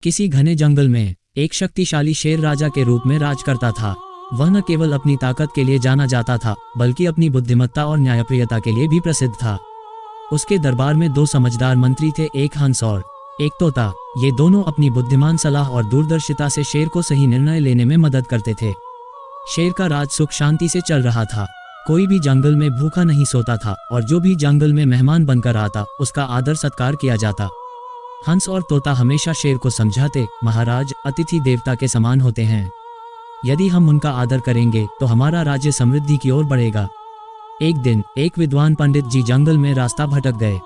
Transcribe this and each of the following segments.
किसी घने जंगल में एक शक्तिशाली शेर राजा के रूप में राज करता था। वह न केवल अपनी ताकत के लिए जाना जाता था, बल्कि अपनी बुद्धिमत्ता और न्यायप्रियता के लिए भी प्रसिद्ध था। उसके दरबार में दो समझदार मंत्री थे, एक हंस और एक तोता। ये दोनों अपनी बुद्धिमान सलाह और दूरदर्शिता से शेर को सही निर्णय लेने में मदद करते थे। शेर का राज सुख शांति से चल रहा था। कोई भी जंगल में भूखा नहीं सोता था और जो भी जंगल में मेहमान बनकर आता उसका आदर सत्कार किया जाता। हंस और तोता हमेशा शेर को समझाते, महाराज, अतिथि देवता के समान होते हैं। यदि हम उनका आदर करेंगे तो हमारा राज्य समृद्धि की ओर बढ़ेगा। एक दिन एक विद्वान पंडित जी जंगल में रास्ता भटक गए।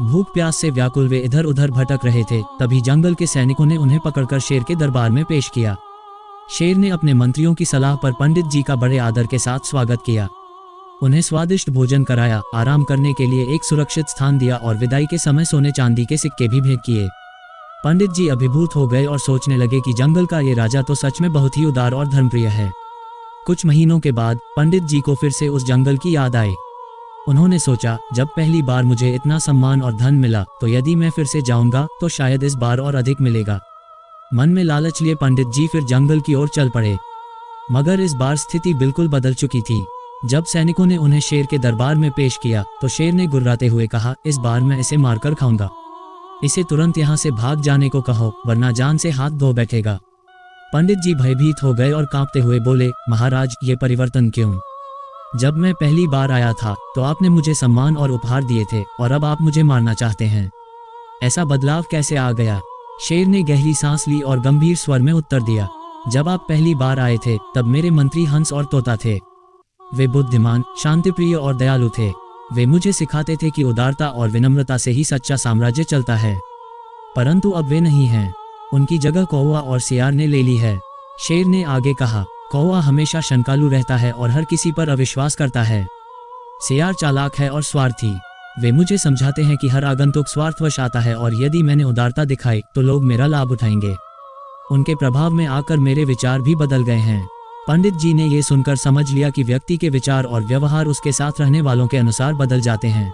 भूख प्यास से व्याकुल वे इधर उधर भटक रहे थे। तभी जंगल के सैनिकों ने उन्हें पकड़कर शेर के दरबार में पेश किया। शेर ने अपने मंत्रियों की सलाह पर पंडित जी का बड़े आदर के साथ स्वागत किया। उन्हें स्वादिष्ट भोजन कराया, आराम करने के लिए एक सुरक्षित स्थान दिया और विदाई के समय सोने चांदी के सिक्के भी भेंट किए। पंडित जी अभिभूत हो गए और सोचने लगे कि जंगल का ये राजा तो सच में बहुत ही उदार और धर्मप्रिय है। कुछ महीनों के बाद पंडित जी को फिर से उस जंगल की याद आई। उन्होंने सोचा, जब पहली बार मुझे इतना सम्मान और धन मिला तो यदि मैं फिर से जाऊंगा तो शायद इस बार और अधिक मिलेगा। मन में लालच लिए पंडित जी फिर जंगल की ओर चल पड़े। मगर इस बार स्थिति बिल्कुल बदल चुकी थी। जब सैनिकों ने उन्हें शेर के दरबार में पेश किया तो शेर ने गुर्राते हुए कहा, इस बार मैं इसे मारकर खाऊंगा। इसे तुरंत यहाँ से भाग जाने को कहो, वरना जान से हाथ धो बैठेगा। पंडित जी भयभीत हो गए और कांपते हुए बोले, महाराज, ये परिवर्तन क्यों? जब मैं पहली बार आया था तो आपने मुझे सम्मान और उपहार दिए थे और अब आप मुझे मारना चाहते हैं। ऐसा बदलाव कैसे आ गया? शेर ने गहरी सांस ली और गंभीर स्वर में उत्तर दिया, जब आप पहली बार आए थे तब मेरे मंत्री हंस और तोता थे। वे बुद्धिमान, शांतिप्रिय और दयालु थे। वे मुझे सिखाते थे कि उदारता और विनम्रता से ही सच्चा साम्राज्य चलता है। परंतु अब वे नहीं हैं। उनकी जगह कौवा और सियार ने ले ली है। शेर ने आगे कहा, कौवा हमेशा शंकालू रहता है और हर किसी पर अविश्वास करता है। सियार चालाक है और स्वार्थी। वे मुझे समझाते हैं कि हर आगंतुक स्वार्थवश आता है और यदि मैंने उदारता दिखाई तो लोग मेरा लाभ उठाएंगे। उनके प्रभाव में आकर मेरे विचार भी बदल गए हैं। पंडित जी ने ये सुनकर समझ लिया कि व्यक्ति के विचार और व्यवहार उसके साथ रहने वालों के अनुसार बदल जाते हैं।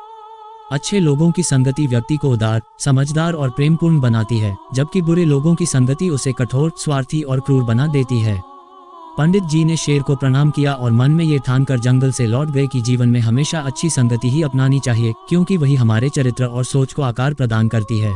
अच्छे लोगों की संगति व्यक्ति को उदार, समझदार और प्रेमपूर्ण बनाती है, जबकि बुरे लोगों की संगति उसे कठोर, स्वार्थी और क्रूर बना देती है। पंडित जी ने शेर को प्रणाम किया और मन में ये ठानकर जंगल से लौट गए कि जीवन में हमेशा अच्छी संगति ही अपनानी चाहिए, क्योंकि वही हमारे चरित्र और सोच को आकार प्रदान करती है।